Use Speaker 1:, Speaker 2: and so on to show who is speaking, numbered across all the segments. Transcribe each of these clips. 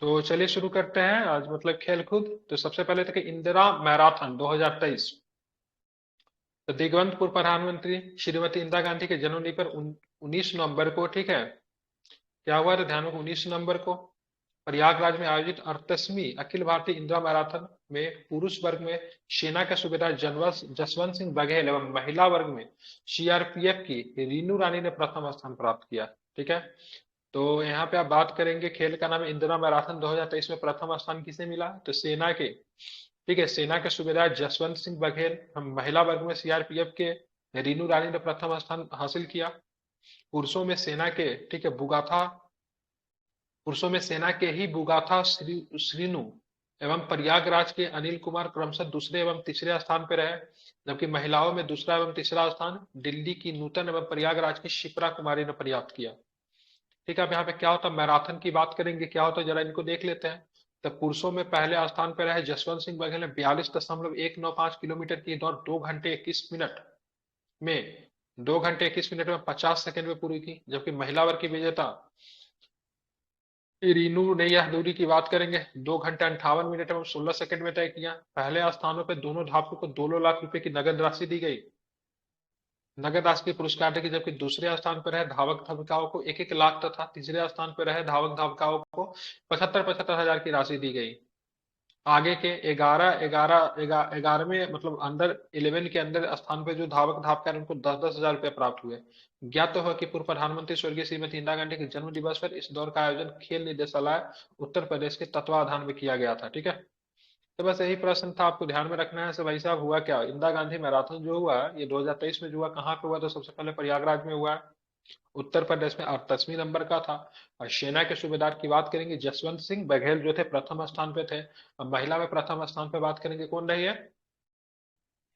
Speaker 1: तो चलिए शुरू करते हैं आज मतलब खेल कूद। तो सबसे पहले तो कि इंदिरा मैराथन 2023। तो दिगंत पूर्व प्रधानमंत्री श्रीमती इंदिरा गांधी के जन्मदिन पर 19 नवंबर को, ठीक है, क्या हुआ था ध्यान रखो, 19 नवंबर को प्रयागराज में आयोजित 38वीं अखिल भारतीय इंदिरा मैराथन में पुरुष वर्ग में सेना के सूबेदार जसवंत सिंह बघेल एवं महिला वर्ग में सीआरपीएफ की रीनू रानी ने प्रथम स्थान प्राप्त किया। ठीक है, तो यहाँ पे आप बात करेंगे, खेल का नाम है इंदिरा मैराथन 2023 में प्रथम स्थान किसे मिला, तो सेना के, ठीक है, सेना के सूबेदार जसवंत सिंह बघेल। हम महिला वर्ग में सीआरपीएफ के रीनू रानी ने प्रथम स्थान हासिल किया। पुरुषों में सेना के, ठीक है, बुगाथा, पुरुषों में सेना के ही बुगाथा श्रीनु एवं प्रयागराज के अनिल कुमार क्रमशः दूसरे एवं तीसरे स्थान पर रहे। जबकि महिलाओं में दूसरा एवं तीसरा स्थान दिल्ली की नूतन एवं प्रयागराज की शिप्रा कुमारी ने प्राप्त किया। ठीक है, अब यहाँ पे क्या होता है, मैराथन की बात करेंगे, क्या होता है जरा इनको देख लेते हैं। तो पुरुषों में पहले स्थान पर रहे जसवंत सिंह बघेल ने 42.195 किलोमीटर की दौड़ 2 घंटे 21 मिनट में 2 घंटे 21 मिनट में 50 सेकंड में पूरी की। जबकि महिला वर्ग की विजेता रीनू ने यह दूरी की बात करेंगे 2 घंटे 58 मिनट एवं 16 सेकंड में तय किया। पहले स्थानों पर दोनों धावकों को 2 लाख रुपए की नगद राशि दी गई, नगद राशि के पुरस्कार देगी। जबकि दूसरे स्थान पर रहे धावक धाविकाओं को 1-1 लाख तथा तीसरे स्थान पर रहे धावक धाविकाओं को 75-75 हजार की राशि दी गई। आगे के 11वें मतलब अंडर 11 के अंदर स्थान पे जो धावक धावक उनको 10-10 हजार रुपए प्राप्त हुए। ज्ञात हो कि पूर्व प्रधानमंत्री स्वर्गीय श्रीमती इंदिरा गांधी के जन्म दिवस पर इस दौड़ का आयोजन खेल निदेशालय उत्तर प्रदेश के तत्वाधान में किया गया था। ठीक है, तो बस यही प्रश्न था, आपको ध्यान में रखना है। भाई साहब हुआ क्या, इंदिरा गांधी मैराथन जो हुआ ये 2023 में जो हुआ कहाँ पे हुआ, तो सबसे पहले प्रयागराज में हुआ, उत्तर प्रदेश में 38वीं नंबर का था। और सेना के सूबेदार की बात करेंगे जसवंत सिंह बघेल जो थे प्रथम स्थान पे थे। और महिला में प्रथम स्थान पे बात करेंगे कौन रही है,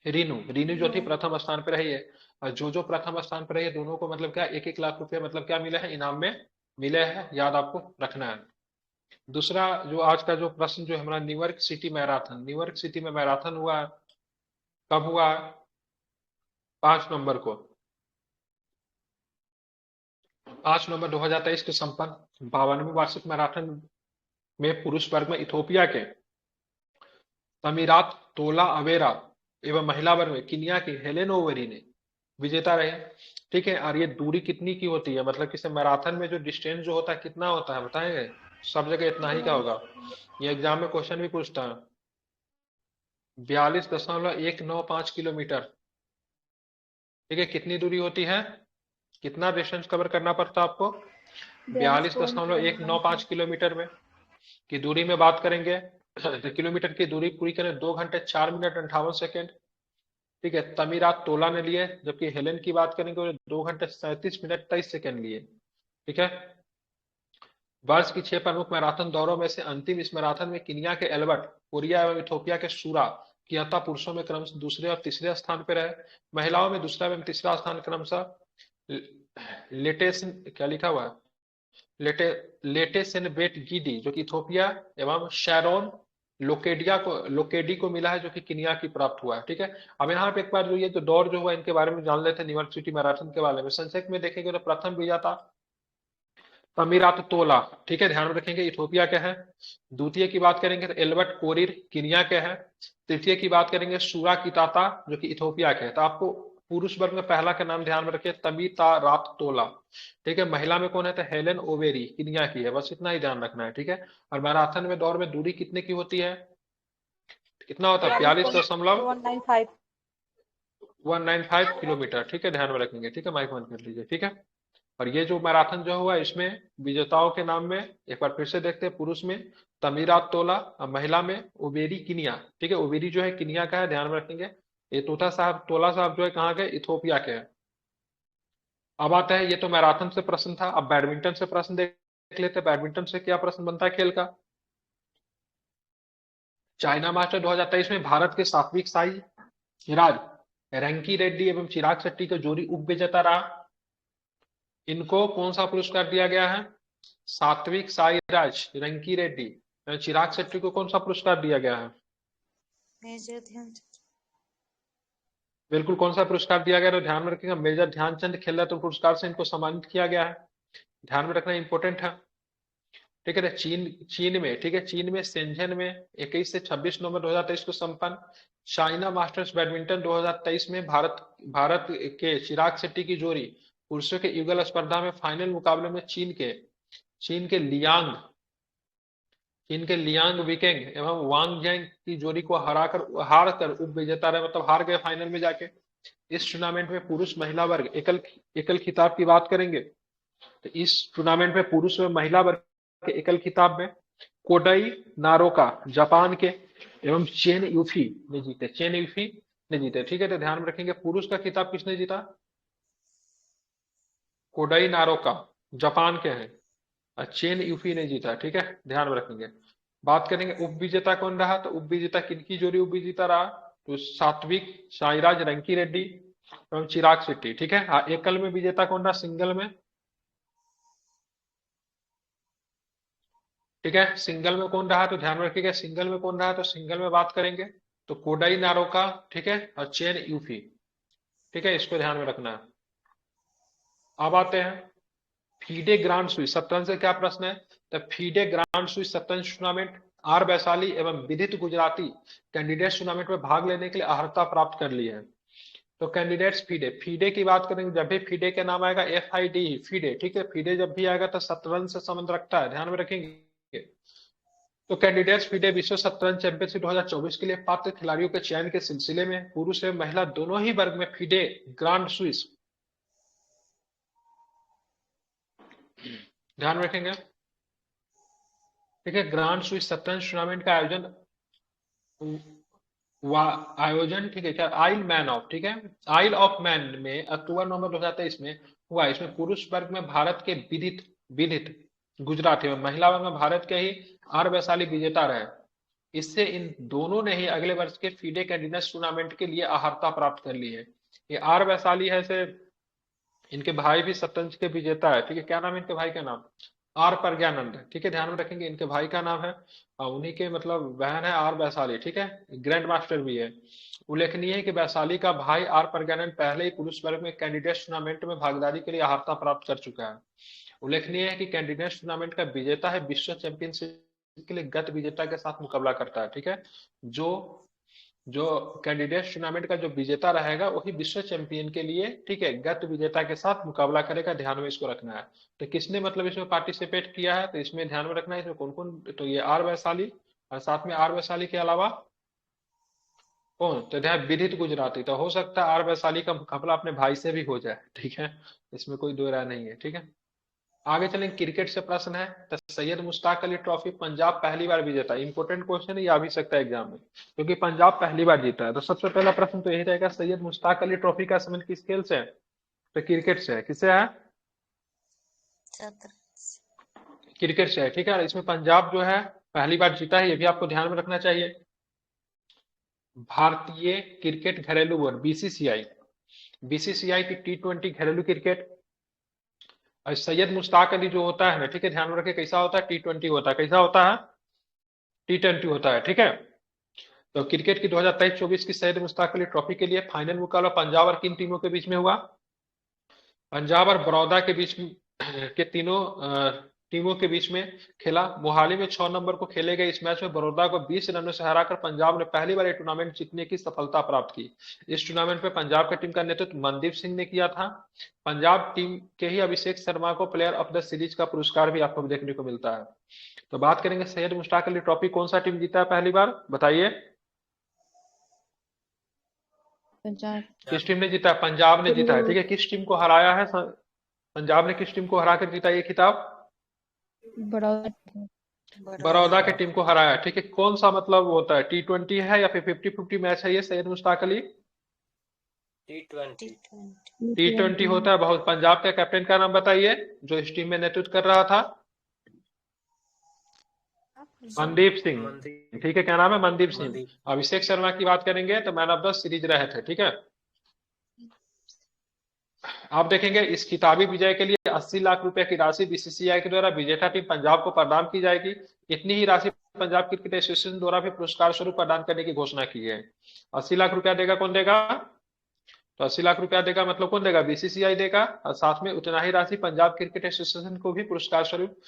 Speaker 1: रीनू, रीनू जो थी प्रथम स्थान पे रही है। और जो प्रथम स्थान पे रही है दोनों को मतलब क्या 1-1 लाख रुपए मतलब क्या मिले हैं, इनाम में मिले हैं, याद आपको रखना है। दूसरा जो आज का जो प्रश्न जो हमारा New York city marathon, New York city में मैराथन हुआ है, कब हुआ है, 5 नवंबर को, 5 नवंबर 2023 को संपन्न 52वीं वार्षिक मैराथन में पुरुष वर्ग में इथोपिया के तमीरात तोला अवेरा एवं महिला वर्ग में किनिया की हेलेन ओवेरी ने विजेता रहे। ठीक है, और ये दूरी कितनी की होती है, मतलब किसी मैराथन में जो डिस्टेंस जो होता है कितना होता है बताएंगे, सब जगह इतना ही का होगा, ये एग्जाम में क्वेश्चन भी पूछता है। 42.195 किलोमीटर। ठीक है, कितनी दूरी होती है, कितना डिस्टेंस कवर करना पड़ता है आपको, 42.195 किलोमीटर में की दूरी में बात करेंगे। तो किलोमीटर की दूरी पूरी करें 2 घंटे 4 मिनट 58 सेकेंड। ठीक है, तमीरात तोला ने लिए, जबकि हेलेन की बात करेंगे 2 घंटे 37 मिनट 23 सेकेंड लिए। ठीक है, वर्ष की 6 प्रमुख मैराथन दौड़ों में से अंतिम इस मैराथन में किनिया के एल्बर्ट, कोरिया एवं इथोपिया के सूरा कियाता पुरुषों में क्रमशः दूसरे और तीसरे स्थान पर रहे। महिलाओं में दूसरा एवं तीसरा स्थान क्रमशः लेटेस, क्या लिखा हुआ है, लेटे लेटेसेनबेट गिडी जो कि इथोपिया एवं शैरोन लोकेडी को मिला है जो कि किनिया की प्राप्त हुआ है। ठीक है, अब यहाँ पे एक बार जो ये जो दौड़ जो हुआ इनके बारे में जान लेते हैं, न्यूयॉर्क सिटी मैराथन के बारे में संक्षेप में देखेंगे। तो प्रथम विजेता तमीरात तोला, ठीक है, ध्यान में रखेंगे इथोपिया के हैं। द्वितीय की बात करेंगे तो एल्बर्ट कोरिर किनिया के हैं। तृतीय की बात करेंगे सूरा किताता जो कि इथोपिया के हैं। तो आपको पुरुष वर्ग में पहला का नाम ध्यान में रखिए तमीता रात तोला। ठीक है, महिला में कौन है, तो हेलेन ओवेरी किनिया की है, बस इतना ही ध्यान रखना है। ठीक है, और मैराथन में दौड़ में दूरी कितने की होती है, कितना होता है, 42.195 किलोमीटर। ठीक है, ध्यान में रखेंगे। ठीक है, माइक बंद कर लीजिए। ठीक है, और ये जो मैराथन जो हुआ इसमें विजेताओं के नाम में एक बार फिर से देखते हैं, पुरुष में तमीरात तोला और महिला में ओबेरी किनिया। ठीक है, ओबेरी जो है किनिया का है, ध्यान में रखेंगे। ये तोला साहब जो है कहाँ के, इथोपिया के हैं। अब आता है, ये तो मैराथन से प्रश्न था, अब बैडमिंटन से प्रश्न देख लेते हैं। बैडमिंटन से क्या प्रश्न बनता है खेल का, चाइना मास्टर 2023 में भारत के सात्विक साईराज, रैंकी रेड्डी एवं चिराग शेट्टी का जोड़ी उप विजेता रहा। इनको कौन सा पुरस्कार दिया गया है, सात्विक साईराज रंकी रेड्डी, चिराग शेट्टी को कौन सा पुरस्कार दिया गया है,
Speaker 2: मेजर ध्यानचंद।
Speaker 1: बिल्कुल, कौन सा पुरस्कार दिया गया है, तो ध्यान में रखिएगा मेजर ध्यानचंद खेल रत्न पुरस्कार से इनको सम्मानित किया गया है। ध्यान में रखना इंपॉर्टेंट है। ठीक है। तो चीन में, ठीक है, चीन में शेंझन में 21 से 26 नवंबर 2023 को संपन्न। चाइना मास्टर्स बैडमिंटन 2023 में भारत के चिराग शेट्टी की जोड़ी पुरुषों के युगल स्पर्धा में फाइनल मुकाबले में चीन के लियांग विकेंग एवं वांग जैंग की जोड़ी को हार कर उप विजेता रहे, मतलब हार गए फाइनल में जाके। इस टूर्नामेंट में पुरुष महिला वर्ग एकल एकल खिताब की बात करेंगे तो इस टूर्नामेंट में पुरुष व महिला वर्ग के एकल खिताब में कोडाई नारोका जापान के एवं चेन यूफी ने जीते। ठीक है, तो ध्यान में रखेंगे पुरुष का खिताब किसने जीता? कोडाई नारोका जापान के हैं और चेन यूफी ने जीता। ठीक है, ध्यान में रखेंगे। बात करेंगे उप विजेता कौन रहा, तो उप विजेता किनकी जोड़ी उप विजेता रहा? तो सात्विक साईराज रंकी रेड्डी एवं चिराग शेट्टी। ठीक है, हाँ, एकल में विजेता कौन रहा? सिंगल में, ठीक है, सिंगल में कौन रहा? तो ध्यान में रखिएगा सिंगल में कौन रहा, तो सिंगल में बात करेंगे तो कोडाई नारोका, ठीक है, और चेन यूफी। ठीक है, इसको ध्यान में रखना है। अब आते हैं फीडे ग्रांड स्विस शतरंज से क्या प्रश्न है, तो फीडे ग्रांड स्विस शतरंज टूर्नामेंट आर वैशाली एवं विदित गुजराती कैंडिडेट्स टूर्नामेंट में भाग लेने के लिए अर्हता प्राप्त कर ली है। तो कैंडिडेट्स फीडे की बात करेंगे, जब भी फीडे के नाम आएगा FIDE फीडे, ठीक है, फीडे जब भी आएगा तो शतरंज से संबंध रखता है, ध्यान में रखेंगे। तो कैंडिडेट्स फीडे विश्व शतरंज चैंपियनशिप 2024 के लिए पात्र खिलाड़ियों के चयन के सिलसिले में पुरुष एवं महिला दोनों ही वर्ग में फीडे ग्रांड स्विस, ध्यान में रखेंगे, ठीक है, ग्रांड स्विस शतरंज टूर्नामेंट का आयोजन, ठीक है, क्या ठीक है, आइल ऑफ मैन में अक्टूबर नवंबर 2023 में हुआ। इसमें पुरुष वर्ग में भारत के विदित गुजरात एवं महिला वर्ग में भारत के ही आर वैशाली विजेता रहे। इससे इन दोनों ने ही अगले वर्ष के फीडे कैंडिडेट्स टूर्नामेंट के लिए अर्हता प्राप्त कर ली है। ये आर वैशाली है से इनके भाई भी शतरंज के विजेता है। ठीक है, क्या नाम है इनके भाई का? नाम आर प्रज्ञानंद। ठीक है, ध्यान में रखेंगे इनके भाई का नाम है और उन्हीं के मतलब बहन है आर वैशाली। ठीक है, ग्रैंड मास्टर भी है। उल्लेखनीय है कि वैशाली का भाई आर प्रज्ञानंद पहले ही पुरुष वर्ग में कैंडिडेट्स टूर्नामेंट में भागीदारी के लिए अर्हता प्राप्त कर चुका है। उल्लेखनीय है कि कैंडिडेट्स टूर्नामेंट का विजेता है विश्व चैंपियनशिप के लिए गत विजेता के साथ मुकाबला करता है। ठीक है, जो कैंडिडेट्स टूर्नामेंट का जो विजेता रहेगा वही विश्व चैंपियन के लिए, ठीक है, गत विजेता के साथ मुकाबला करेगा। ध्यान में इसको रखना है। तो किसने मतलब इसमें पार्टिसिपेट किया है, तो इसमें ध्यान में रखना है इसमें कौन कौन, तो ये आर वैशाली और साथ में आर वैशाली के अलावा कौन, तो ध्यान विदित गुजराती। तो हो सकता है आर वैशाली का मुकाबला अपने भाई से भी हो जाए। ठीक है, इसमें कोई दो राय नहीं है। ठीक है, आगे चलेंगे। क्रिकेट से प्रश्न है, तो सैयद मुश्ताक अली ट्रॉफी पंजाब पहली बार विजेता। इंपोर्टेंट क्वेश्चन है, ये आ भी सकता है एग्जाम में क्योंकि पंजाब पहली बार जीता है। तो सबसे पहला प्रश्न तो यही रहेगा, सैयद मुश्ताक अली ट्रॉफी का संबंध किस खेल से है, तो क्रिकेट से है। किससे है? क्रिकेट से है। ठीक है, इसमें पंजाब जो है पहली बार जीता है, ये भी आपको ध्यान में रखना चाहिए। भारतीय क्रिकेट घरेलू बोर्ड बीसीसीआई की T20 घरेलू क्रिकेट, और सैयद मुश्ताक अली जो होता है ना, ठीक है, ध्यान में रखे कैसा होता है, T20 होता है। कैसा होता है? T20 होता है। ठीक है, तो क्रिकेट की 2023-24 की सैयद मुश्ताक अली ट्रॉफी के लिए फाइनल मुकाबला पंजाब और किन टीमों के बीच में हुआ? पंजाब और बड़ौदा के बीच के तीनों टीमों के बीच में खेला। मोहाली में 6 नवंबर को खेले गए इस मैच में बड़ौदा को 20 रनों से हराकर पंजाब ने पहली बार ये टूर्नामेंट जीतने की सफलता प्राप्त की। इस टूर्नामेंट में पंजाब की टीम का नेतृत्व मनदीप सिंह ने किया था। पंजाब टीम के ही अभिषेक शर्मा को प्लेयर ऑफ द सीरीज का पुरस्कार भी आपको देखने को मिलता है। तो बात करेंगे सैयद मुश्ताक अली ट्रॉफी कौन सा टीम जीता है पहली बार, बताइए।
Speaker 2: पंजाब।
Speaker 1: किस टीम ने जीता? पंजाब ने जीता है। ठीक है, किस टीम को हराया है? पंजाब ने किस टीम को हराकर जीता ये खिताब? बड़ौदा की टीम को हराया। ठीक है, कौन सा मतलब होता है, T20 है या फिर 50-50 मैच है ये सैयद मुश्ताक अली? T20 होता है। बहुत पंजाब के कैप्टन का नाम बताइए जो इस टीम में नेतृत्व कर रहा था? मनदीप सिंह। ठीक है, क्या नाम है? मनदीप सिंह। अभिषेक शर्मा की बात करेंगे तो मैन ऑफ द सीरीज रहे थे। ठीक है, आप देखेंगे इस खिताबी विजय के लिए 80 लाख रुपए की राशि बीसीसीआई के द्वारा विजेता टीम पंजाब को प्रदान की जाएगी। इतनी ही राशि पंजाब क्रिकेट एसोसिएशन द्वारा भी पुरस्कार स्वरूप प्रदान करने की घोषणा की है। 80 लाख रुपया देगा कौन देगा? तो 80 लाख रुपया देगा मतलब कौन देगा? बीसीसीआई देगा, और साथ में उतना ही राशि पंजाब क्रिकेट एसोसिएशन को भी पुरस्कार स्वरूप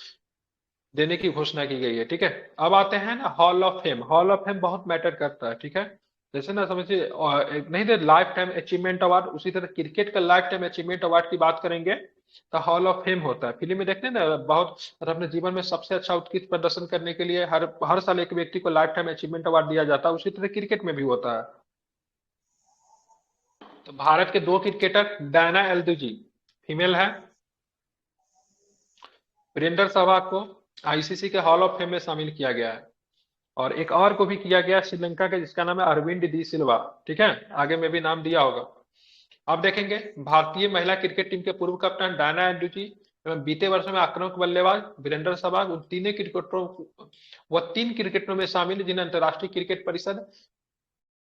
Speaker 1: देने की घोषणा की गई है। ठीक है, अब आते हैं ना hall of fame. Hall of fame बहुत मैटर करता है। ठीक है, जैसे ना समझिए नहीं day life time achievement award, उसी तरह क्रिकेट का लाइफ टाइम अचीवमेंट अवार्ड की बात करेंगे तो हॉल ऑफ फेम होता है। फिल्म में देखते हैं ना बहुत, और अपने जीवन में सबसे अच्छा उत्कृष्ट प्रदर्शन करने के लिए हर हर साल एक व्यक्ति को लाइफ टाइम अचीवमेंट अवार्ड दिया जाता है, उसी तरह क्रिकेट में भी होता है। तो भारत के दो क्रिकेटर डायना एल्दुजी फीमेल है, वीरेंद्र सहवाग को आईसीसी के हॉल ऑफ फेम में शामिल किया गया है, और एक और को भी किया गया श्रीलंका के, जिसका नाम है अरविंद डी सिल्वा। ठीक है, आगे में भी नाम दिया होगा। अब देखेंगे भारतीय महिला क्रिकेट टीम के पूर्व कप्तान डायना एंड्रूजी एवं बीते वर्षों में आक्रामक बल्लेबाज वीरेंद्र सहवाग उन तीनों क्रिकेटरों, वह तीन क्रिकेटरों में शामिल जिन्हें अंतर्राष्ट्रीय क्रिकेट परिषद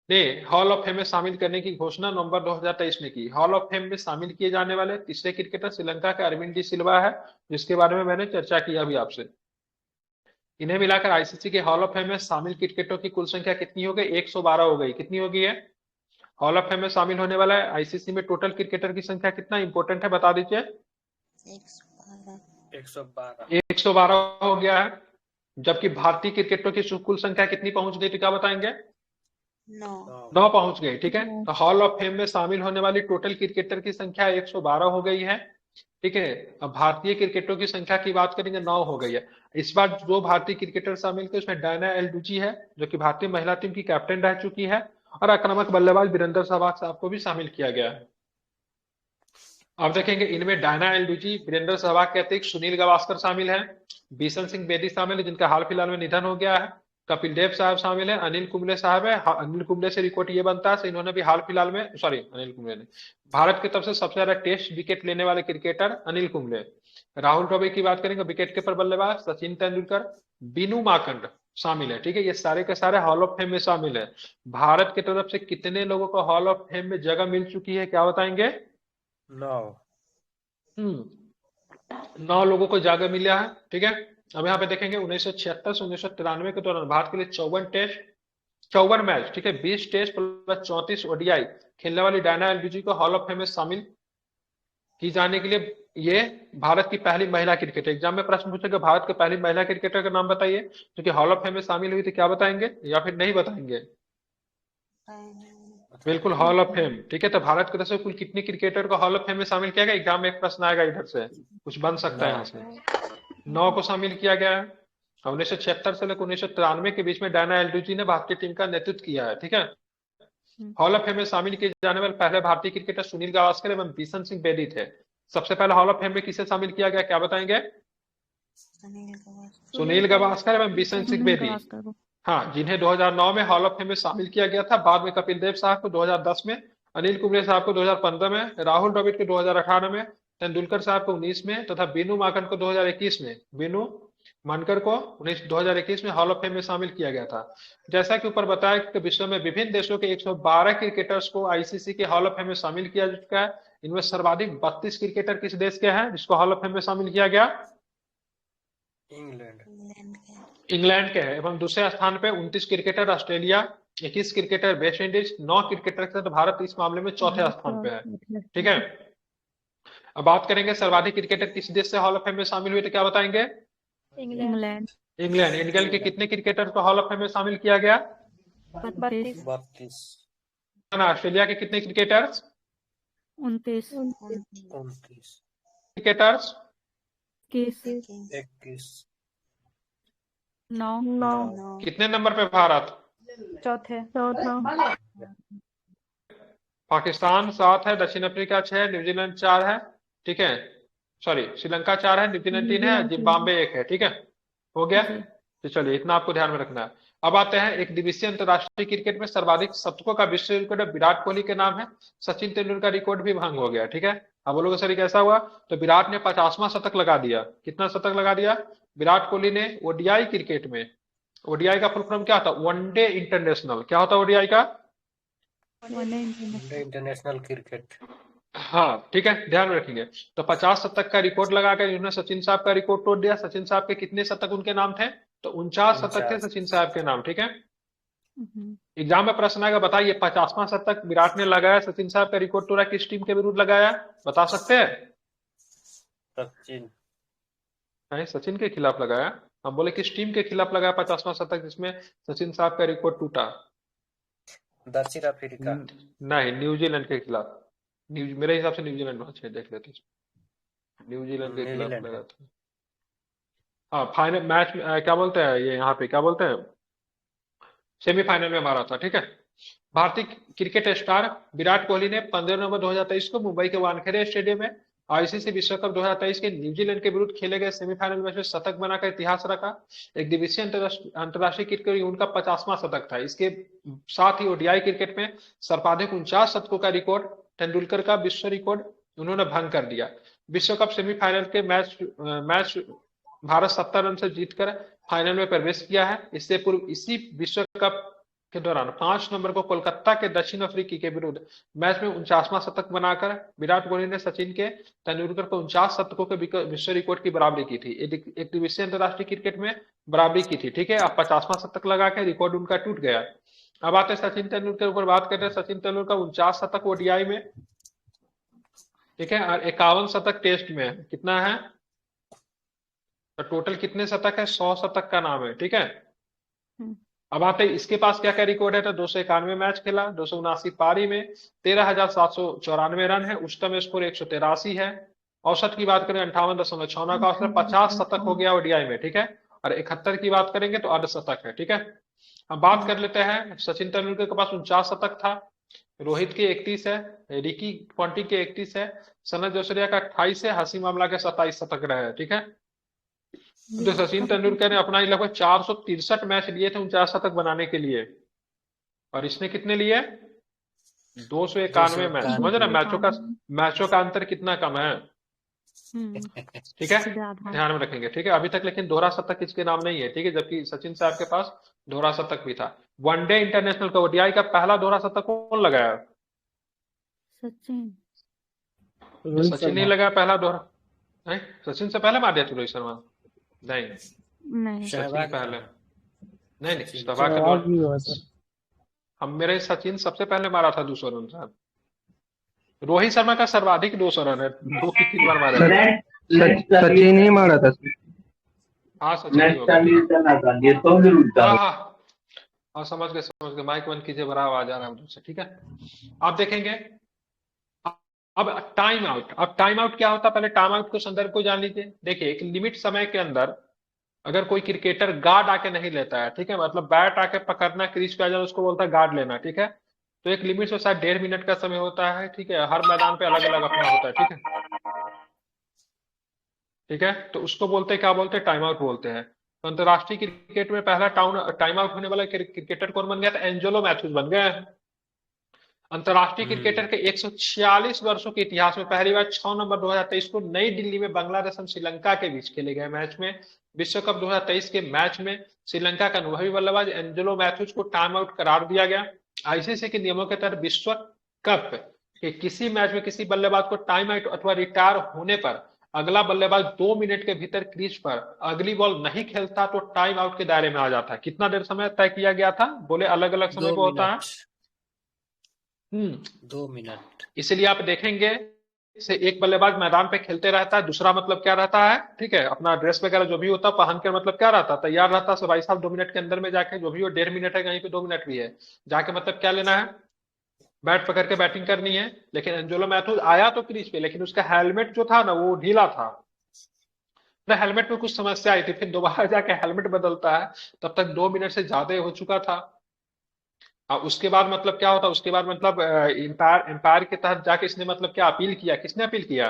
Speaker 1: ने हॉल ऑफ फेम में शामिल करने की घोषणा नवंबर 2023 में की। हॉल ऑफ फेम में शामिल किए जाने वाले तीसरे क्रिकेटर श्रीलंका के अरविंद डी सिल्वा है, जिसके बारे में मैंने चर्चा की अभी आपसे। इन्हें मिलाकर आईसीसी के हॉल ऑफ फेम में शामिल क्रिकेटरों की कुल संख्या कितनी हो गई? 112 हो गई। कितनी हो गई है? हॉल ऑफ फेम में शामिल होने वाला है आईसीसी में टोटल क्रिकेटर की संख्या कितना इंपॉर्टेंट है बता दीजिए? 112 हो गया है। जबकि भारतीय क्रिकेटरों की कुल संख्या कितनी पहुंच गई, तो क्या बताएंगे? 9 पहुंच गई। ठीक है, तो हॉल ऑफ फेम में शामिल होने वाली टोटल क्रिकेटर की संख्या 112 हो गई है। ठीक है, अब भारतीय क्रिकेटरों की संख्या की बात करेंगे 9 हो गई है। इस बार जो भारतीय क्रिकेटर शामिल थे उसमें डायना एल्डुजी है, जो कि भारतीय महिला टीम की कैप्टन रह चुकी है, और आक्रामक बल्लेबाज वीरेंद्र सहवाग साहब को भी शामिल किया गया है। अब देखेंगे इनमें डायना एल्डुजी, वीरेंद्र सहवाग के अतिरिक्त सुनील गावस्कर शामिल है, बिशन सिंह बेदी शामिल है जिनका हाल फिलहाल में निधन हो गया है, कपिल देव साहब शामिल है, अनिल कुंबले साहब है। अनिल कुंबले से रिकॉर्ड ये बनता है इन्होंने भी हाल फिलहाल में, सॉरी अनिल कुंबले ने, भारत की तरफ से सबसे ज्यादा टेस्ट विकेट लेने वाले क्रिकेटर अनिल कुंबले। राहुल द्रविड़ की बात करेंगे विकेट कीपर बल्लेबाज सचिन तेंदुलकर, बीनू माकंड शामिल है। ठीक है, ये सारे के सारे हॉल ऑफ फेम में शामिल है। भारत की तरफ से कितने लोगों को हॉल ऑफ फेम में जगह मिल चुकी है, क्या बताएंगे?
Speaker 3: 9।
Speaker 1: 9 लोगों को जगह मिला है। ठीक है, अब यहाँ पे देखेंगे 1976 से 1993 के दौरान भारत के लिए 54 टेस्ट 54 मैच, ठीक है, 20 टेस्ट प्लस 34 ओडीआई खेलने वाली डायना एल्डुजी को हॉल ऑफ फेम में शामिल की जाने के लिए ये भारत की पहली महिला क्रिकेटर। एग्जाम में प्रश्न पूछेगा भारत के पहली महिला क्रिकेटर का नाम बताइए जो कि हॉल ऑफ फेम में शामिल हुई थी, क्या बताएंगे या फिर नहीं बताएंगे? बिल्कुल हॉल ऑफ फेम। ठीक है, तो भारत की तरफ से कुल कितनी क्रिकेटर को हॉल ऑफ फेम में शामिल किया गया? एग्जाम में एक प्रश्न आएगा इधर से, कुछ बन सकता है यहाँ से। 9 को शामिल किया गया है। 1976 से लेकर 1993 के बीच में डायना एल्डुजी ने भारतीय टीम का नेतृत्व किया है। ठीक है, हॉल ऑफ फेम में शामिल किए जाने वाले पहले भारतीय क्रिकेटर सुनील गावस्कर एवं बिशन सिंह बेदी थे। सबसे पहले हॉल ऑफ फेम में किसे शामिल किया गया, क्या बताएंगे? सुनील गावस्कर एवं बिशन सिंह बेदी, हाँ, जिन्हें 2009 में हॉल ऑफ फेम में शामिल किया गया था। बाद में कपिल देव साहब को 2010 में, अनिल कुंबले साहब को 2015 में, राहुल द्रविड़ को 2018 में, तेंदुलकर साहब को 19 में तथा बीनू माकन को 2021 में, बीनू मानकर को 2021 में हॉल ऑफ फेम में शामिल किया गया था। जैसा कि ऊपर बताया कि विश्व में विभिन्न देशों के 112 क्रिकेटर्स को आईसीसी के हॉल ऑफ फेम में शामिल किया जा चुका है। इनमें सर्वाधिक 32 क्रिकेटर किस देश के हैं जिसको हॉल ऑफ फेम में शामिल किया गया? इंग्लैंड के है। एवं दूसरे स्थान पे 29 cricketer Australia, 21 cricketer West Indies, 9 cricketer के साथ भारत इस मामले में चौथे स्थान पे है। ठीक है, अब बात करेंगे सर्वाधिक क्रिकेटर किस देश से हॉल ऑफ फेम में शामिल हुए, तो क्या बताएंगे?
Speaker 2: इंग्लैंड।
Speaker 1: इंग्लैंड के कितने क्रिकेटर को हॉल ऑफ फेम में शामिल किया गया?
Speaker 2: 32।
Speaker 1: ऑस्ट्रेलिया के कितने क्रिकेटर्स?
Speaker 2: 29।
Speaker 1: क्रिकेटर्स
Speaker 3: 21।
Speaker 2: 9।
Speaker 1: कितने नंबर पे भारत?
Speaker 2: चौथा।
Speaker 1: पाकिस्तान 7 है, दक्षिण अफ्रीका 6 है, न्यूजीलैंड 4 है। ठीक है, सॉरी श्रीलंका 4 है, न्यूजीलैंड 3 है, जिम्बाब्वे 1 है। ठीक है, हो गया। तो चलिए इतना आपको ध्यान में रखना है। अब आते हैं एक दिवसीय अंतरराष्ट्रीय क्रिकेट में सर्वाधिक शतकों का विश्व रिकॉर्ड विराट कोहली के नाम है। सचिन तेंदुलकर का रिकॉर्ड भी भंग हो गया। ठीक है, अब बोलोगे सर कैसा हुआ? तो विराट ने 50वां शतक लगा दिया। कितना शतक लगा दिया विराट कोहली ने? ओडीआई क्रिकेट में। ओडीआई का फुल फॉर्म क्या होता? One day international. क्या होता है ओडीआई का?
Speaker 3: International cricket.
Speaker 1: हाँ, ठीक है, ध्यान में रखेंगे। तो 50 शतक का रिकॉर्ड लगाकर इन्होंने सचिन साहब का रिकॉर्ड तोड़ दिया। सचिन साहब के कितने शतक उनके नाम थे? तो 49 शतक थे सचिन साहब के नाम। ठीक है, एग्जाम में प्रश्न आएगा, बताइए 50वां शतक विराट ने लगाया, सचिन साहब का रिकॉर्ड तोड़ा, किस टीम के विरुद्ध लगाया? बता सकते हैं?
Speaker 3: सचिन।
Speaker 1: नहीं, सचिन के खिलाफ लगाया। हम बोले किस टीम के खिलाफ लगाया 50वां शतक जिसमें सचिन साहब का रिकॉर्ड टूटा?
Speaker 3: दक्षिण अफ्रीका।
Speaker 1: नहीं, न्यूजीलैंड के खिलाफ। मेरे हिसाब से न्यूजीलैंड होना चाहिए, देख लेते हैं। न्यूजीलैंड के खिलाफ
Speaker 3: न्यूजीलैंड
Speaker 1: लगा
Speaker 3: है।
Speaker 1: था। हाँ, फाइनल मैच में क्या बोलते हैं ये, यहाँ पे क्या बोलते हैं, सेमीफाइनल में मारा था, ठीक है। भारतीय क्रिकेट स्टार विराट कोहली ने 15 नवंबर 2023 को मुंबई के वानखेड़े स्टेडियम में आईसीसी विश्व कप 2023 के न्यूजीलैंड के विरुद्ध खेले गए सेमीफाइनल मैच में शतक बनाकर इतिहास रखा। एक दिवसीय अंतर्राष्ट्रीय क्रिकेट में उनका 50वां शतक था। इसके साथ ही ओडीआई क्रिकेट में सर्वाधिक 49 शतकों का रिकॉर्ड तेंदुलकर का विश्व रिकॉर्ड उन्होंने भंग कर दिया। विश्व कप सेमीफाइनल के मैच भारत 70 रन से जीतकर फाइनल में प्रवेश किया है। इससे पूर्व इसी विश्व कप के दौरान 5 नवंबर को कोलकाता के दक्षिण अफ्रीकी के विरुद्ध मैच में 49वां शतक बनाकर विराट कोहली ने सचिन के तेंदुलकर को 49 शतकों के विश्व रिकॉर्ड की बराबरी की थी। एक दिवसीय अंतर्राष्ट्रीय क्रिकेट में बराबरी की थी, ठीक है। अब 50वां शतक लगा के रिकॉर्ड उनका टूट गया। अब आते हैं सचिन तेंदुलकर ऊपर बात करते हैं। सचिन तेंदुलकर 49 शतक ओडीआई में, ठीक है, और 51 शतक टेस्ट में। कितना है तो टोटल कितने शतक है? 100 शतक का नाम है, ठीक है। अब आते हैं इसके पास क्या क्या रिकॉर्ड है। तो 291 मैच खेला, 279 पारी में 13,794 रन है, उच्चतम स्कोर 183 है। औसत की बात करें 58.6 का औसत, 50 शतक हो गया ओडीआई में, ठीक है। और 71 की बात करेंगे तो अर्धशतक है, ठीक है। अब बात कर लेते हैं, सचिन तेंदुलकर के पास 49 शतक था, रोहित के 31 है, रिकी पॉन्टिंग के 31 है, सनत जसरिया का 28 है, हसीम अमला के 27 शतक रहे हैं, ठीक है। तो सचिन तेंदुलकर ने अपना लगभग 463 मैच लिए थे 49 शतक बनाने के लिए, और इसने कितने लिए? 291 मैच। समझ रहे मैचों का अंतर कितना कम है, ठीक है, ध्यान में रखेंगे, ठीक है। अभी तक लेकिन दोहरा शतक इसके नाम नहीं है, ठीक है, जबकि सचिन साहब के पास दोहरा शतक भी था। वनडे इंटरनेशनल का ओडीआई का पहला दोहरा शतक कौन लगाया? सचिन नहीं लगाया पहला दोहरा। नहीं, सचिन से पहले मार दिया था रोहित शर्मा। नहीं, सचिन पहले। नहीं, सहवाग का दोहरा हम मेरे सचिन सबसे पहले मारा था 200 रन साहब। रोहित शर्मा का सर्वाधिक 200 रन है, 2 की 3 बार मारा है।
Speaker 4: सचिन ही मारा था।
Speaker 1: हाँ, सचिन ही होगा। हाँ, समझ गए। माइक बंद कीजिए, बड़ा आवाज आ रहा है उधर से, ठीक है। आप देखेंगे अब टाइम आउट क्या होता है, पहले टाइम आउट को संदर्भ को जान लीजिए। देखिए, एक लिमिट समय के अंदर अगर कोई क्रिकेटर गार्ड आके नहीं लेता है, ठीक है, मतलब बैट आके पकड़ना, क्रीज पे आ जाना, उसको बोलता है गार्ड लेना, ठीक है। तो एक लिमिट से शायद 1.5 मिनट का समय होता है, ठीक है, हर मैदान पे अलग अलग अपना होता है, ठीक है, ठीक है। तो उसको बोलते हैं, क्या बोलते हैं? टाइम आउट बोलते हैं। तो अंतरराष्ट्रीय क्रिकेट में पहला टाइम आउट होने वाला क्रिकेटर कौन बन गया था? एंजेलो मैथ्यूज बन गया है। अंतरराष्ट्रीय क्रिकेटर के 146 वर्षों के इतिहास में पहली बार 6 नवंबर 2023 को नई दिल्ली में बांग्लादेश और श्रीलंका के बीच खेले गए मैच में, विश्व कप 2023 के मैच में श्रीलंका का अनुभवी बल्लेबाज एंजेलो मैथ्यूज को टाइम आउट करार दिया गया। आईसीसी के नियमों के तहत विश्व कप के किसी मैच में किसी बल्लेबाज को टाइम आउट अथवा रिटायर होने पर अगला बल्लेबाज 2 मिनट के भीतर क्रीज पर अगली बॉल नहीं खेलता तो टाइम आउट के दायरे में आ जाता है। कितना देर समय तय किया गया था? बोले अलग अलग समय को होता है
Speaker 3: 2 मिनट।
Speaker 1: इसलिए आप देखेंगे से एक बल्लेबाज मैदान पे खेलते रहता है, दूसरा मतलब क्या रहता है, ठीक है, अपना ड्रेस वगैरह जो भी होता है पहन के मतलब क्या रहता है, तैयार रहता है। भाई साहब 2 मिनट के अंदर में जाके, जो भी हो 1.5 मिनट है, कहीं पे 2 मिनट भी है, जाके मतलब क्या लेना है, बैट पकड़ के बैटिंग करनी है। लेकिन एंजेलो मैथ्यूज आया तो क्रीज पे, लेकिन उसका हेलमेट जो था ना वो ढीला था, ना हेलमेट में कुछ समस्या आई थी, फिर दोबारा जाके हेलमेट बदलता है, तब तक 2 मिनट से ज्यादा हो चुका था। उसके बाद मतलब क्या होता, उसके बाद मतलब एम्पायर के तहत जाके इसने मतलब क्या अपील किया, किसने अपील किया?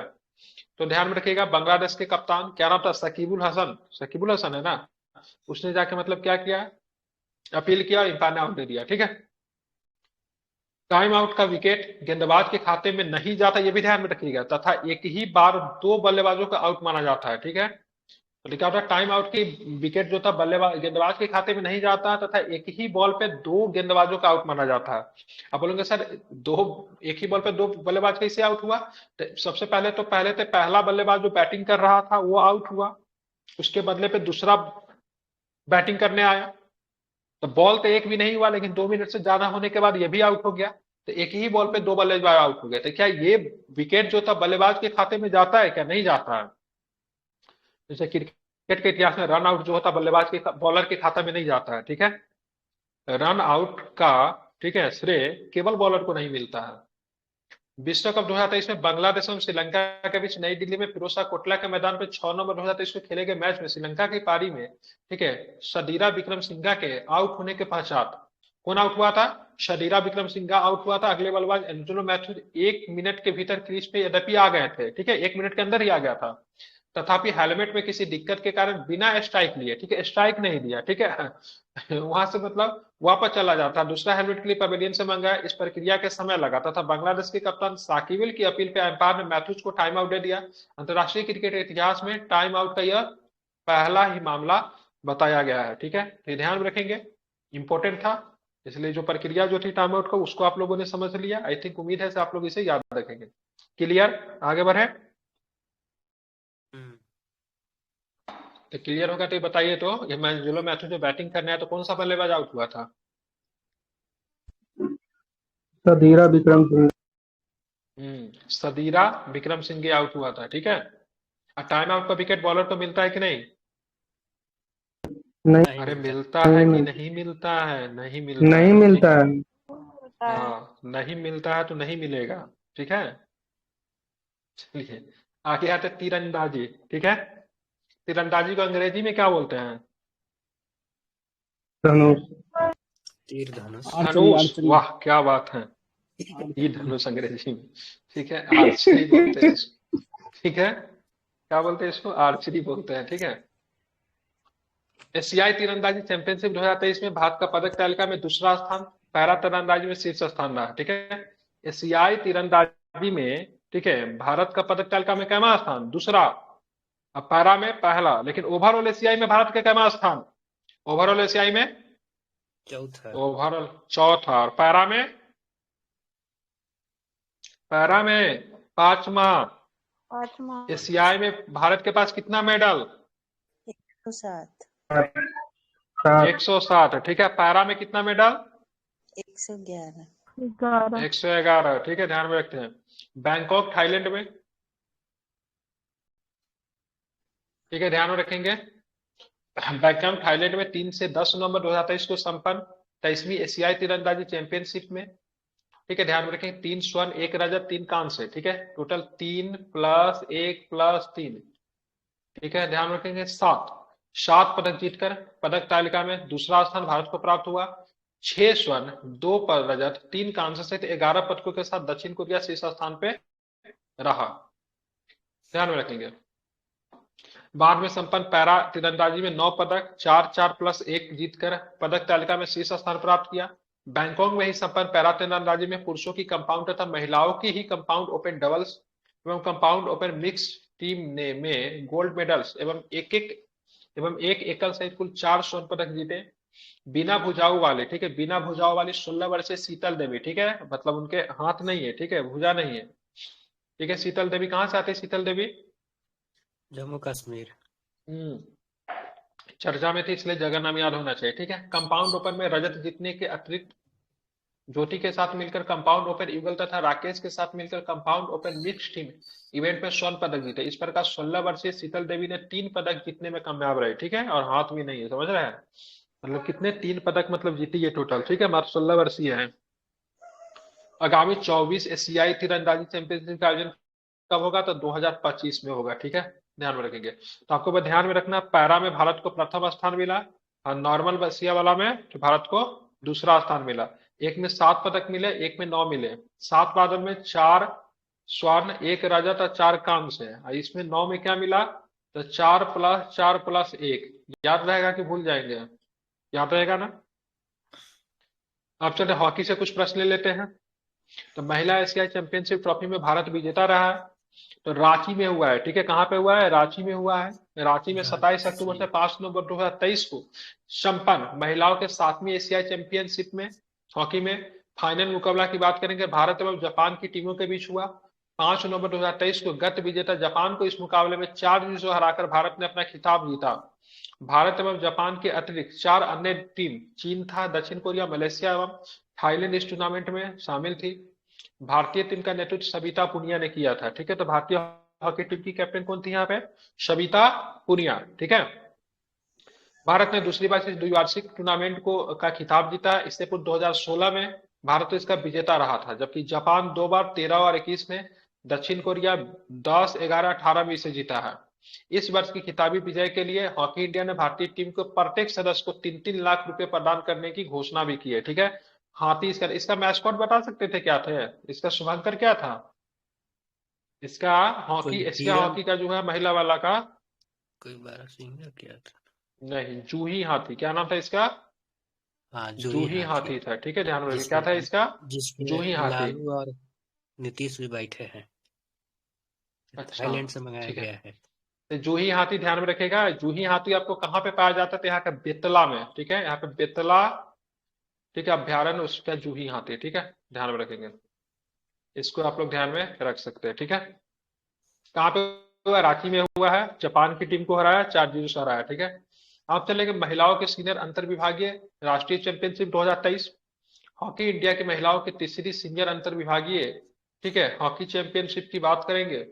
Speaker 1: तो ध्यान में रखिएगा, बांग्लादेश के कप्तान, क्या नाम था, शकीबुल हसन है ना, उसने जाके मतलब क्या किया, अपील किया, एम्पायर ने आउट दे दिया, ठीक है। टाइम आउट का विकेट गेंदबाज के खाते में नहीं जाता, ये भी ध्यान में रखिएगा, तथा एक ही बार 2 बल्लेबाजों का आउट माना जाता है, ठीक है। तो क्या होता है, टाइम आउट की विकेट जो था गेंदबाज के खाते में नहीं जाता, तथा एक ही बॉल पे 2 गेंदबाजों का आउट माना जाता है। आप बोलेंगे सर एक ही बॉल पे 2 बल्लेबाज कैसे आउट हुआ? तो सबसे पहले पहला बल्लेबाज जो बैटिंग कर रहा था वो आउट हुआ, उसके बदले पे दूसरा बैटिंग करने आया, तो बॉल तो एक भी नहीं हुआ, लेकिन 2 मिनट से ज्यादा होने के बाद ये भी आउट हो गया, तो एक ही बॉल पे 2 बल्लेबाज आउट हो गए। तो क्या ये विकेट जो था बल्लेबाज के खाते में जाता है क्या? नहीं जाता है। जैसे क्रिकेट क्रिकेट के इतिहास में रन आउट जो होता है बल्लेबाज के बॉलर के खाता में नहीं जाता है, ठीक है। रन आउट का, ठीक है, श्रेय केवल बॉलर को नहीं मिलता है। विश्व कप 2023 में बांग्लादेश और श्रीलंका के बीच नई दिल्ली में फिरोजशाह कोटला के मैदान पर 6 नवंबर 2023 को खेले गए मैच में श्रीलंका की पारी में, ठीक है, शदीरा विक्रमसिंघा के आउट होने के पश्चात कौन आउट हुआ था? शदीरा विक्रमसिंघा आउट हुआ था। अगले बल्लेबाज एंजेलो मैथ्यूज 1 मिनट के भीतर क्रीज पे यद्यपि आ गए थे, ठीक है, 1 मिनट के अंदर ही आ गया था, तथापि हेलमेट में किसी दिक्कत के कारण बिना स्ट्राइक लिए, ठीक है, स्ट्राइक नहीं दिया, ठीक है, वहां से मतलब वापस चला जाता। दूसरा हेलमेट के लिए पवेलियन से मंगाया। इस प्रक्रिया के समय लगा तथा बांग्लादेश के कप्तान साकिबिल की अपील पे अंपायर ने मैथ्यूज को टाइम आउट दे दिया। अंतरराष्ट्रीय क्रिकेट इतिहास में टाइम आउट का यह पहला ही मामला बताया गया है, ठीक है, तो ध्यान में रखेंगे, इंपॉर्टेंट था, इसलिए जो प्रक्रिया जो थी टाइम आउट का उसको आप लोगों ने समझ लिया। आई थिंक उम्मीद है आप लोग इसे याद रखेंगे। क्लियर? आगे बढ़े तो क्लियर होगा तो बताइए। तो ये एंजेलो मैथ्यूज जो बैटिंग करने आया तो कौन सा बल्लेबाज आउट हुआ था?
Speaker 4: सदीरा विक्रम सिंह।
Speaker 1: सदीरा विक्रम सिंघे आउट हुआ था, ठीक है। और टाइम आउट का विकेट बॉलर को मिलता है कि नहीं?
Speaker 4: नहीं,
Speaker 1: अरे मिलता है कि नहीं मिलता है? नहीं मिलता
Speaker 4: नहीं
Speaker 1: है,
Speaker 4: मिलता है।
Speaker 1: हाँ, नहीं मिलता है तो नहीं मिलेगा, ठीक है। चलिए आगे आते तीरंदाजी, ठीक है। तीरंदाजी को अंग्रेजी में क्या बोलते हैं?
Speaker 4: धनुष।
Speaker 3: तीर धनुष।
Speaker 1: धनुष, वाह क्या बात है, तीर धनुष अंग्रेजी में, ठीक है। आर्चरी बोलते हैं इसको, ठीक है, क्या बोलते हैं इसको? आर्चरी बोलते हैं, ठीक है। एशियाई तीरंदाजी चैंपियनशिप 2023 में भारत का पदक तालिका में दूसरा स्थान, पैरा तीरंदाजी में शीर्ष स्थान रहा, ठीक है। एशियाई तीरंदाजी में, ठीक है, भारत का पदक तालिका में कैमा स्थान? दूसरा। अब पैरा में पहला, लेकिन ओवरऑल एशियाई में भारत का कैमा स्थान? ओवरऑल एशियाई में
Speaker 3: चौथा।
Speaker 1: ओवरऑल चौथा। और पैरा में? पैरा में पांचवा। एशियाई में भारत के पास कितना मेडल?
Speaker 2: 107।
Speaker 1: 107, ठीक है। पैरा में कितना मेडल?
Speaker 2: 111।
Speaker 1: 111, ठीक है, ध्यान में रखते हैं। बैंकॉक थाईलैंड में, ठीक है, ध्यान में रखेंगे। बैंकॉक थाईलैंड में 3 से 10 नवंबर 2023 को संपन्न 23वीं एशियाई तीरंदाजी चैंपियनशिप में, ठीक है, ध्यान में रखेंगे, 3 स्वर्ण 1 रजत 3 कांस्य, ठीक है, टोटल 3 + 1 + 3, ठीक है, ध्यान रखेंगे 7 पदक जीतकर पदक तालिका में दूसरा स्थान भारत को प्राप्त हुआ। 6 स्वर्ण 2 रजत 3 कांस्य सहित 11 पदकों के साथ दक्षिण कोरिया शीर्ष स्थान पे रहा, ध्यान में रखेंगे। बाद में संपन्न पैरा तीरंदाजी में 9 पदक 4 + 1 जीतकर पदक तालिका में शीर्ष स्थान प्राप्त किया। बैंकॉक में ही संपन्न पैरा तीरंदाजी में पुरुषों की कंपाउंड तथा महिलाओं की ही कंपाउंड ओपन डबल्स एवं कंपाउंड ओपन मिक्स टीम ने में गोल्ड मेडल्स एवं एक एकल सहित कुल 4 स्वर्ण पदक जीते। बिना भुजाऊ वाले, ठीक है, बिना भुजाऊ वाली 16 वर्षीय शीतल देवी, ठीक है, मतलब उनके हाथ नहीं है, ठीक है, भुजा नहीं है, ठीक है। शीतल देवी कहां से आती है? शीतल देवी
Speaker 3: जम्मू कश्मीर।
Speaker 1: चर्चा में थी इसलिए जगह नाम याद होना चाहिए, ठीक है। कंपाउंड ओपन में रजत जीतने के अतिरिक्त ज्योति के साथ मिलकर कंपाउंड ओपन युगल तथा राकेश के साथ मिलकर compound open mix team event में स्वर्ण पदक जीते। इस प्रकार 16 वर्षीय शीतल देवी ने 3 पदक जीतने में कामयाब रहे, ठीक है, और हाथ भी नहीं है, समझ रहे हैं, मतलब कितने 3 पदक मतलब जीती है टोटल, ठीक है, मात्र 16 वर्षीय है। आगामी 24 एशियाई तीरंदाजी चैंपियनशिप का आयोजन कब होगा? तो 2025 में होगा, ठीक है, ध्यान में रखेंगे। तो आपको बस ध्यान में रखना, पैरा में भारत को प्रथम स्थान मिला और नॉर्मल बसिया वाला में तो भारत को दूसरा स्थान मिला। एक में 7 पदक मिले, एक में 9 मिले। 7 बादल में 4 स्वर्ण 1 रजत और 4 कांस्य है। इसमें 9 में क्या मिला? तो 4 + 4 + 1। याद रहेगा कि भूल जाएंगे? याद रहेगा ना? अब चलते हॉकी से कुछ प्रश्न ले लेते हैं। तो महिला एशियाई चैंपियनशिप ट्रॉफी में भारत विजेता रहा है, तो रांची में हुआ है, ठीक है, कहां पे हुआ है? रांची में हुआ है। रांची में 27 अक्टूबर से 5 नवंबर 2023 को संपन्न महिलाओं के 7वीं एशियाई चैंपियनशिप में हॉकी में फाइनल मुकाबला की बात करेंगे, भारत एवं जापान की टीमों के बीच हुआ। 5 नवंबर 2023 को गत विजेता जापान को इस मुकाबले में 4 से हराकर भारत ने अपना खिताब जीता। भारत एवं जापान के अतिरिक्त 4 अन्य टीम चीन था, दक्षिण कोरिया, मलेशिया एवं थाईलैंड इस टूर्नामेंट में शामिल थी। भारतीय टीम का नेतृत्व सविता पुनिया ने किया था, ठीक है। तो भारतीय हॉकी टीम की कैप्टन कौन थी यहाँ पे? सविता पुनिया, ठीक है। भारत ने दूसरी बार इस द्विवार्षिक टूर्नामेंट को का खिताब जीता। इससे पूर्व 2016 में भारत तो इसका विजेता रहा था, जबकि जापान 2 बार 13 और 21 में, दक्षिण कोरिया 10, 11, 18 में इसे जीता है। इस वर्ष की खिताबी विजय के लिए हॉकी इंडिया ने भारतीय टीम को प्रत्येक सदस्य को 3-3 लाख रुपए प्रदान करने की घोषणा भी की है, ठीक है। हाथी इसका मैस्कॉट बता सकते थे क्या थे? इसका शुभांकर क्या था? इसका
Speaker 3: कोई
Speaker 1: हॉकी एशिया
Speaker 3: हीरा,
Speaker 1: हॉकी का जो है महिला वाला का,
Speaker 3: कोई बारह सिंह क्या था?
Speaker 1: नहीं, जूही हाथी, क्या नाम था इसका?
Speaker 3: हाँ,
Speaker 1: जूही हाथी था, ठीक है, ध्यान रखिए, क्या था
Speaker 3: जिसमें
Speaker 1: इसका? जूही
Speaker 3: जिसमें
Speaker 1: हाथी।
Speaker 3: लालू और नीतीश भी बैठे हैं।
Speaker 1: अच्छा,
Speaker 3: थाईलैंड से मंगाया
Speaker 1: ठीक है।
Speaker 3: गया है।
Speaker 1: तो जूही हाथी ध्यान में रखेगा। जूही हाथी आपको कहाँ पे पाया जाता है? तो यहाँ का बेतला में, ठीक है, यहाँ पे बेतला, ठीक है, अभ्यारण्य उसका जूही हाथी, ठीक है, ध्यान में रखेंगे। इसको आप लोग ध्यान में रख सकते हैं, ठीक है। कहाँ पे हुआ? रांची में हुआ है। जापान की टीम को हराया, 4-0 से हराया, ठीक है। आप चलेंगे महिलाओं के सीनियर अंतर विभागीय राष्ट्रीय चैंपियनशिप 2023। हॉकी इंडिया की महिलाओं की तीसरी सीनियर अंतर विभागीय, ठीक है, हॉकी चैंपियनशिप की बात करेंगे।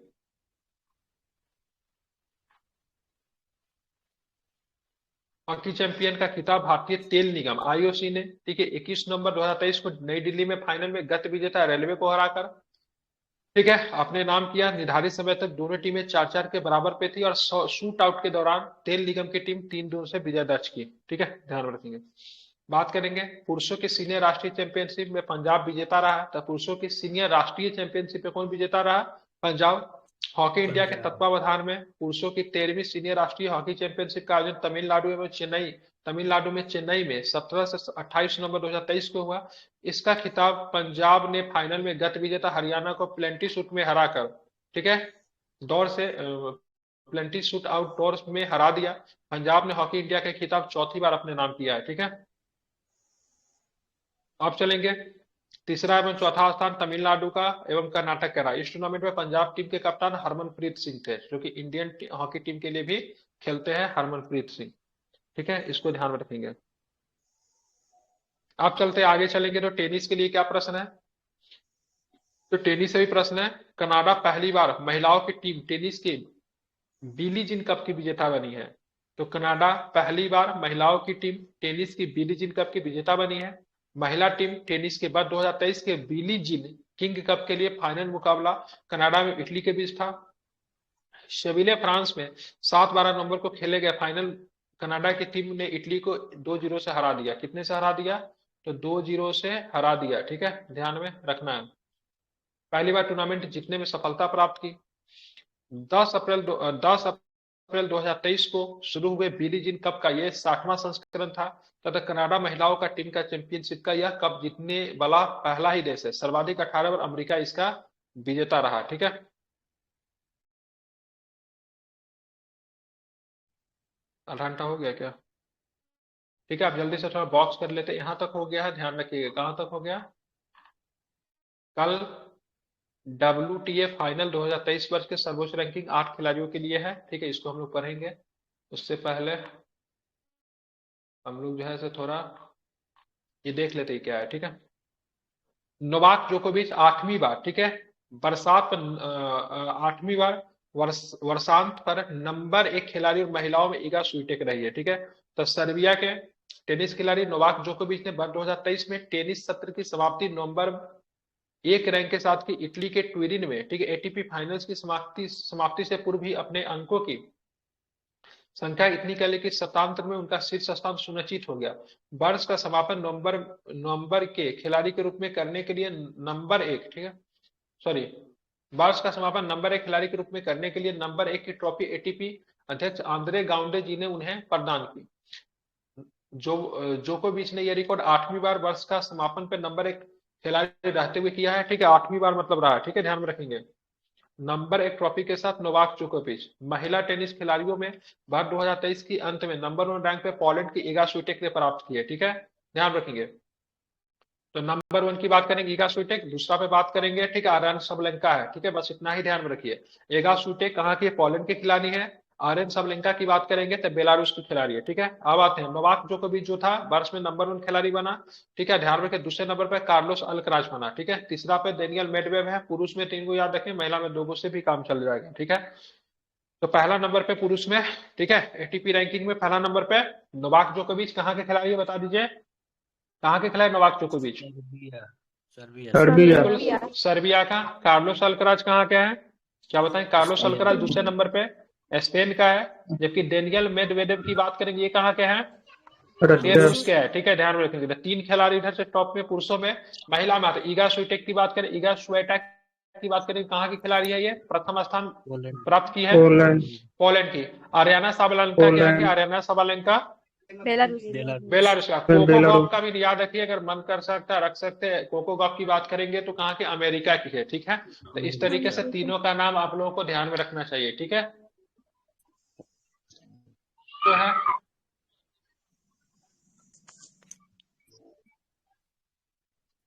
Speaker 1: हॉकी चैंपियन का खिताब भारतीय तेल निगम आईओसी ने, ठीक है, 21 नवंबर 2023 को नई दिल्ली में फाइनल में गत विजेता रेलवे को हराकर, ठीक है, अपने नाम किया। निर्धारित समय तक दोनों टीमें 4-4 के बराबर पे थी और शूट आउट के दौरान तेल निगम की टीम 3-2 से विजय दर्ज की, ठीक है, ध्यान में रखेंगे। बात करेंगे पुरुषों की सीनियर राष्ट्रीय चैंपियनशिप में पंजाब विजेता रहा। तो पुरुषों की सीनियर राष्ट्रीय चैंपियनशिप में कौन विजेता रहा? पंजाब। हॉकी इंडिया के
Speaker 3: पंजाब।
Speaker 1: तत्वावधान में पुरुषों की 13वीं सीनियर राष्ट्रीय हॉकी चैंपियनशिप का आयोजन तमिलनाडु में चेन्नई में 17 से 28 नवंबर 2023 को हुआ। इसका खिताब पंजाब ने फाइनल में गत विजेता हरियाणा को प्लेंटी शूट में हराकर, ठीक है, दौर से प्लेंटी शूट आउट दौर में हरा दिया। पंजाब ने हॉकी इंडिया का खिताब चौथी बार अपने नाम किया है, ठीक है। अब चलेंगे तीसरा एवं चौथा स्थान तमिलनाडु का एवं कर्नाटक का रहा। इस टूर्नामेंट में पंजाब टीम के कप्तान हरमनप्रीत सिंह थे, जो कि इंडियन हॉकी टीम के लिए भी खेलते हैं, हरमनप्रीत सिंह, ठीक है, इसको ध्यान में रखेंगे। आप चलते आगे चलेंगे तो टेनिस के लिए क्या प्रश्न है? तो टेनिस से भी प्रश्न है। कनाडा पहली बार महिलाओं की टीम टेनिस के बिली जीन कप की विजेता बनी है। तो कनाडा पहली बार महिलाओं की टीम टेनिस की बिली जीन कप की विजेता बनी है। महिला टीम टेनिस के बाद 2023 के बिली जीन किंग कप के लिए फाइनल मुकाबला कनाडा में इटली के बीच था। शेविले फ्रांस में 7-12 नवंबर को खेले गए फाइनल कनाडा की टीम ने इटली को 2-0 से हरा दिया। कितने से हरा दिया? तो 2-0 से हरा दिया, ठीक है, ध्यान में रखना है। पहली बार टूर्नामेंट जीतने में सफलता प्राप्त की। 10 अप्रैल 2023 को शुरू हुए बिली जीन कप का यह 60वां संस्करण था तथा कनाडा महिलाओं का टीम का चैंपियनशिप का यह कप जीतने वाला पहला ही देश है। सर्वाधिक 18 बार अमेरिका इसका विजेता रहा, ठीक है। आधा घंटा हो गया क्या? ठीक है, आप जल्दी से थोड़ा बॉक्स कर लेते। यहां तक हो गया है, ध्यान रखिएगा। कहां तक हो गया? कल WTA फाइनल 2023 वर्ष के सर्वोच्च रैंकिंग 8 खिलाड़ियों के लिए है, ठीक है, इसको हम लोग पढ़ेंगे। उससे पहले हम लोग जो है से थोड़ा ये देख लेते हैं क्या है, ठीक है। नोवाक जोकोविच 8वीं बार, ठीक है, बरसात पर 8वीं बार वर्षांत पर नंबर 1 खिलाड़ी और महिलाओं में ईगा स्विटेक रही है, ठीक है। तो सर्बिया के टेनिस खिलाड़ी नोवाक जोकोविच ने 2023 में टेनिस सत्र की समाप्ति नवंबर 1 रैंक के साथ की इटली के ट्विरिन में, ठीक है, एटीपी फाइनल्स की समाप्ति से पूर्व ही अपने अंकों की संख्या इतनी कर ली कि शतांतर में उनका शीर्ष स्थान सुनिश्चित हो गया। वर्ष का समापन नवंबर के खिलाड़ी के रूप में करने के लिए नंबर 1, ठीक है, सॉरी, वर्ष का समापन नंबर 1 खिलाड़ी के रूप में करने के लिए नंबर 1 की ट्रॉफी एटीपी अध्यक्ष आंद्रे गाउंडे जी ने उन्हें प्रदान की। जोकोविच ने यह रिकॉर्ड 8वीं बार वर्ष का समापन पर नंबर 1 खिलाड़ी रहते हुए किया है, ठीक है, 8वीं बार मतलब रहा, ठीक है, ध्यान में रखेंगे। नंबर 1 ट्रॉफी के साथ नोवाक जोकोविच। महिला टेनिस खिलाड़ियों में वर्ष 2023 की अंत में नंबर 1 रैंक पे पोलैंड की ईगा स्विटेक ने प्राप्त की है, ठीक है, ध्यान रखेंगे। तो नंबर 1 की बात करेंगे ईगा स्विटेक, दूसरा पे बात करेंगे, ठीक है, आर्यन सबलेंका है, ठीक है, बस इतना ही ध्यान में रखिए। ईगा स्विटेक कहाँ की? पोलैंड की खिलाड़ी है। आर्यन सबलेंका की बात करेंगे तो बेलारूस की खिलाड़ी है, ठीक है। अब आते हैं नोवाक जोकोविच जो था वर्ष में नंबर 1 खिलाड़ी बना, ठीक है। ध्यान रखें दूसरे नंबर पे कार्लोस अल्कराज बना, ठीक है। तीसरा पे डेनियल मेडवेव है, पुरुष में 3 को याद रखें, महिला में 2 को से भी काम चल जाएगा, ठीक है। तो पहला नंबर पे पुरुष में, ठीक है, एटीपी रैंकिंग में पहला नंबर पे नोवाक जोकोविच कहाँ के खिलाड़ी है बता दीजिए, कहाँ के खिलाड़ी नोवाक जोकोविच?
Speaker 3: Serbia Serbia
Speaker 4: Serbia.
Speaker 1: बिल्कुल सर्बिया का। कार्लोस अल्कराज कहाँ के है, क्या बताएं? कार्लोस अल्कराज दूसरे नंबर पे स्पेन का है, जबकि डेनियल मेडवेडेव की बात करेंगे ये कहाँ के हैं? ये
Speaker 4: रशिया।
Speaker 1: रूस के है, ठीक है। ध्यान में रखेंगे 3 खिलाड़ी इधर से टॉप में पुरुषों में। महिला में आते ईगा स्वीटेक की बात करें, ईगा स्वीटेक की बात करें कहाँ की खिलाड़ी है, ये प्रथम स्थान
Speaker 3: पोलैंड
Speaker 1: प्राप्त की है
Speaker 4: पोलैंड।
Speaker 1: पोलैंड की। आर्याना साबालेंका क्या की? आर्याना साबालेंका
Speaker 3: बेलारूस
Speaker 1: बेलारूस का।
Speaker 4: बेलारूस।
Speaker 1: कोकोगॉफ का भी याद रखिए, अगर मन कर सकता है रख सकते हैं। कोकोगॉफ की बात करेंगे तो कहाँ की? अमेरिका की है, ठीक है। तो इस तरीके से तीनों का नाम आप लोगों को ध्यान में रखना चाहिए, ठीक है। तो है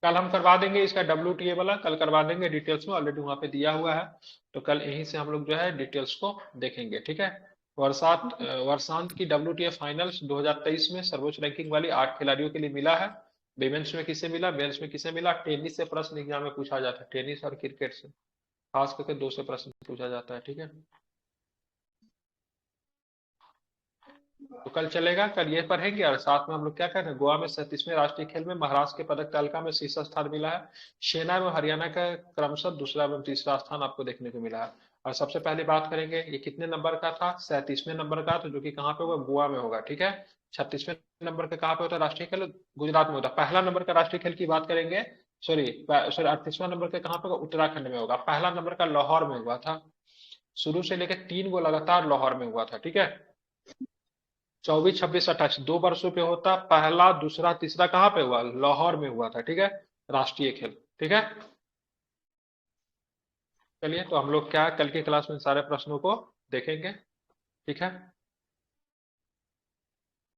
Speaker 1: कल हम करवा देंगे इसका WTA वाला, कल करवा देंगे डिटेल्स में, ऑलरेडी वहां पे दिया हुआ है। तो कल यहीं से हम लोग जो है डिटेल्स को देखेंगे, ठीक है। वर्षांत की WTA फाइनल्स 2023 में सर्वोच्च रैंकिंग वाली 8 खिलाड़ियों के लिए मिला है। विमेंस में किसे मिला, मेंस में किसे मिला? टेनिस से प्रश्न एग्जाम में पूछा जाता है, टेनिस और क्रिकेट से खास करके 2 से प्रश्न पूछा जाता है, ठीक है। तो कल चलेगा, कल ये पढ़ेंगे और साथ में हम लोग क्या कर रहे हैं, गोवा में 37वें राष्ट्रीय खेल में महाराष्ट्र के पदक तालिका में शीर्ष स्थान मिला है। सेना एवं हरियाणा का क्रमशः दूसरा एवं तीसरा स्थान आपको देखने को मिला है। और सबसे पहले बात करेंगे ये कितने नंबर का था? 37वें नंबर का, तो जो कि कहाँ पे होगा? गोवा में होगा, ठीक है। 36वें नंबर का कहाँ पे होता है राष्ट्रीय खेल? गुजरात में होता है। पहला नंबर का राष्ट्रीय खेल की बात करेंगे, सॉरी 38वां नंबर का कहाँ पे होगा? उत्तराखंड में होगा। पहला नंबर का लाहौर में हुआ था, शुरू से लेकर 3 गो लगातार लाहौर में हुआ था, ठीक है। 24, 26, 28 2 वर्षों पे होता। पहला, दूसरा, तीसरा कहाँ पे हुआ? लाहौर में हुआ था, ठीक है, राष्ट्रीय खेल, ठीक है। चलिए तो हम लोग क्या कल की क्लास में सारे प्रश्नों को देखेंगे, ठीक है।